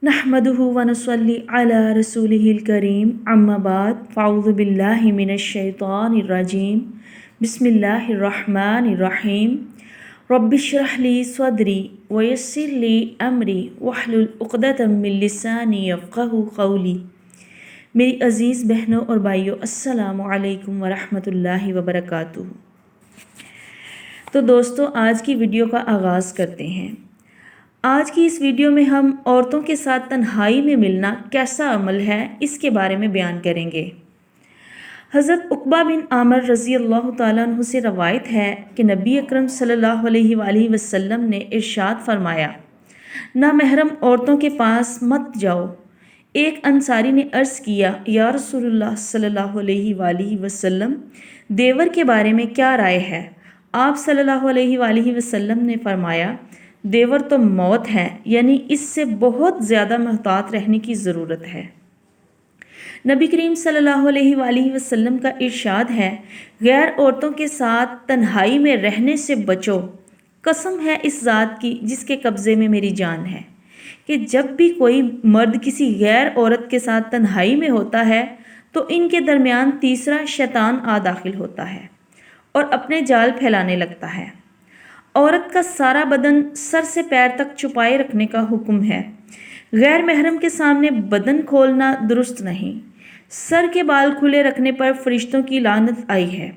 नहमदुहु व नुसल्ली अला रसूलिहिल करीम अम्मा बाद फ़अऊज़ु बिल्लाहि मिनश शैतानिर रजीम बिस्मिल्लाहिर रहमानिर रहीम रब्बिश्रह ली सदरी व यस्सिर ली अमरी वहलुल उक़दतम मिन लिसानी यफ़क़हू क़ौली। मेरी अज़ीज़ बहनों और भाइयों, अस्सलामु अलैकुम व रहमतुल्लाहि व बरकातुहू। तो दोस्तों, आज की वीडियो का आगाज़ करते हैं। आज की इस वीडियो में हम औरतों के साथ तन्हाई में मिलना कैसा अमल है, इसके बारे में बयान करेंगे। हज़रत उक़बा बिन आमिर रज़ी अल्लाह तआला अन्हु से रवायत है कि नबी अकरम सल्लल्लाहु अलैहि वसल्लम ने इरशाद फरमाया, नामहरम औरतों के पास मत जाओ। एक अंसारी ने अर्ज़ किया, या रसूलुल्लाह सल्लल्लाहु अलैहि वसल्लम, देवर के बारे में क्या राय है? आप सल्लल्लाहु अलैहि वसल्लम ने फरमाया, देवर तो मौत है, यानी इससे बहुत ज़्यादा मोहतात रहने की ज़रूरत है। नबी करीम सल्लल्लाहु अलैहि वसल्लम का इरशाद है, गैर औरतों के साथ तन्हाई में रहने से बचो। कसम है इस ज़ात की जिसके कब्ज़े में मेरी जान है, कि जब भी कोई मर्द किसी गैर औरत के साथ तन्हाई में होता है तो इनके दरमियान तीसरा शैतान आ दाखिल होता है और अपने जाल फैलाने लगता है। औरत का सारा बदन सर से पैर तक छुपाए रखने का हुक्म है। गैर महरम के सामने बदन खोलना दुरुस्त नहीं। सर के बाल खुले रखने पर फरिश्तों की लानत आई है।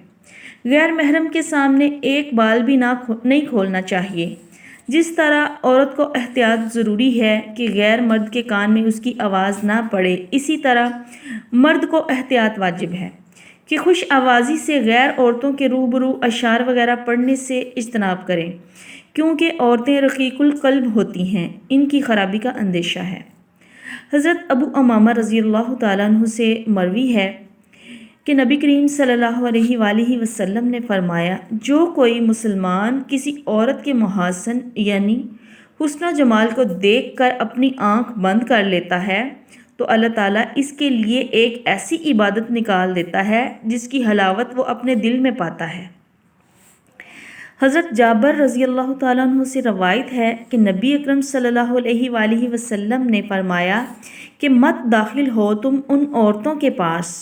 गैर महरम के सामने एक बाल भी नहीं खोलना चाहिए। जिस तरह औरत को एहतियात ज़रूरी है कि गैर मर्द के कान में उसकी आवाज़ ना पड़े, इसी तरह मर्द को एहतियात वाजिब है कि खुश आवाज़ी से गैर औरतों के रूबरू अशार वगैरह पढ़ने से इज्तनाब करें, क्योंकि औरतें रकीकुल कल्ब होती हैं, इनकी ख़राबी का अंदेशा है। हज़रत अबू उमामा रज़ी अल्लाह तआला अन्हु से मरवी है कि नबी करीम सल्लल्लाहु अलैहि वसल्लम ने फरमाया, जो कोई मुसलमान किसी औरत के मुहासन यानी हुस्न जमाल को देखकर अपनी आँख बंद कर लेता है तो अल्लाह ताला इसके लिए एक ऐसी इबादत निकाल देता है जिसकी हलावत वो अपने दिल में पाता है। हज़रत जाबर रज़ी अल्लाह तआला अन्हु से रवायत है कि नबी अकरम सल्लल्लाहु अलैहि वसल्लम ने फरमाया कि मत दाखिल हो तुम उन औरतों के पास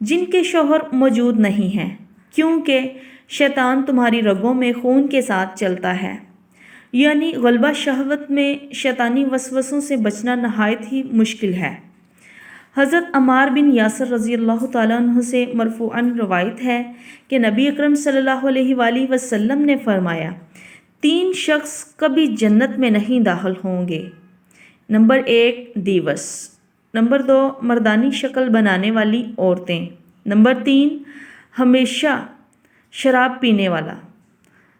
जिनके शौहर मौजूद नहीं हैं, क्योंकि शैतान तुम्हारी रगों में खून के साथ चलता है। यानी गलबा शहवत में शैतानी वसवसों से बचना नहायत ही मुश्किल है। हज़रत अम्मार बिन यासर रज़ी अल्लाह तआला अन्हु से मरफ़ूअन रवायत है कि नबी अकरम सल्लल्लाहु अलैहि वसल्लम ने फरमाया, 3 शख्स कभी जन्नत में नहीं दाखिल होंगे। नंबर 1 दिवस, नंबर 2 मर्दानी शक्ल बनाने वाली औरतें, नंबर 3 हमेशा शराब पीने वाला।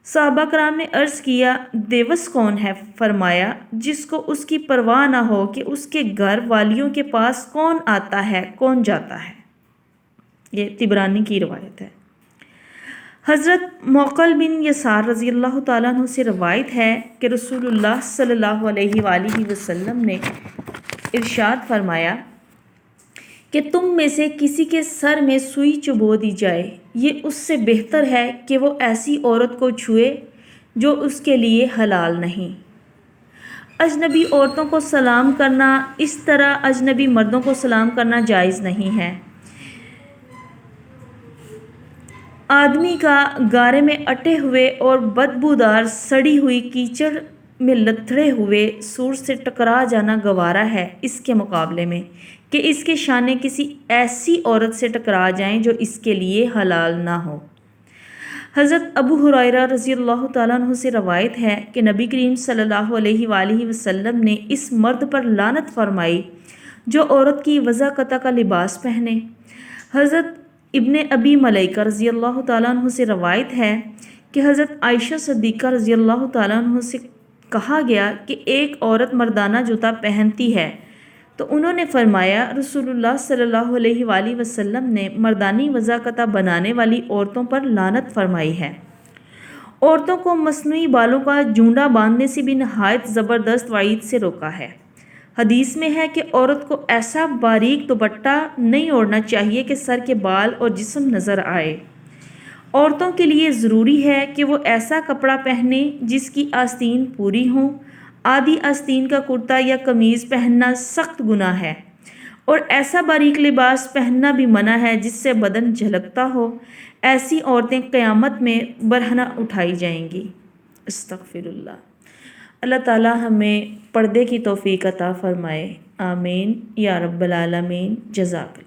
सहाबा कराम ने अर्ज़ किया, देवस कौन है? फरमाया, जिसको उसकी परवाह ना हो कि उसके घर वालियों के पास कौन आता है कौन जाता है। ये तिबरानी की रवायत है। हज़रत मौक़ल बिन यसार रज़ी अल्लाह तआला अन्हु से रवायत है कि रसूलुल्लाह सल्लल्लाहु अलैहि वसल्लम ने इरशाद फरमाया कि तुम में से किसी के सर में सुई चुभो दी जाए, ये उससे बेहतर है कि वो ऐसी औरत को छुए जो उसके लिए हलाल नहीं। अजनबी औरतों को सलाम करना इस तरह अजनबी मर्दों को सलाम करना जायज़ नहीं है। आदमी का गारे में अटे हुए और बदबूदार सड़ी हुई कीचड़ में लथड़े हुए सूर से टकरा जाना गवारा है, इसके मुकाबले में कि इसके शाने किसी ऐसी औरत से टकरा जाएं जो इसके लिए हलाल ना हो। हज़रत अबू हुरैरा रज़ी अल्लाह तआला अन्हु से रवायत है कि नबी करीम सल्लल्लाहु अलैहि वसल्लम ने इस मर्द पर लानत फरमाई जो औरत की वज़ाक़ता का लिबास पहने। हज़रत इब्ने अबी मलैका रज़ी अल्लाह तआला अन्हु से रवायत है कि हज़रत आयशा सिद्दीक़ा रज़ी अल्लाह तआला अन्हु से कहा गया कि एक औरत मर्दाना जूता पहनती है, तो उन्होंने फरमाया, रसूलुल्लाह सल्लल्लाहु अलैहि वसल्लम ने मर्दानी वज़ाक़ता बनाने वाली औरतों पर लानत फरमाई है। औरतों को मसनूई बालों का जूंडा बांधने से भी नहायत ज़बरदस्त वईद से रोका है। हदीस में है कि औरत को ऐसा बारीक दुपट्टा नहीं ओढ़ना चाहिए कि सर के बाल और जिस्म नज़र आए। औरतों के लिए ज़रूरी है कि वो ऐसा कपड़ा पहने जिसकी आस्तीन पूरी हो, آدھی آستین کا کرتا یا قمیض پہننا سخت گناہ ہے، اور ایسا باریک لباس پہننا بھی منع ہے جس سے بدن جھلکتا ہو۔ ایسی عورتیں قیامت میں برہنہ اٹھائی جائیں گی۔ استغفر اللہ۔ اللہ تعالی ہمیں پردے کی توفیق عطا فرمائے، آمین یا رب العالمین۔ جزاک اللہ۔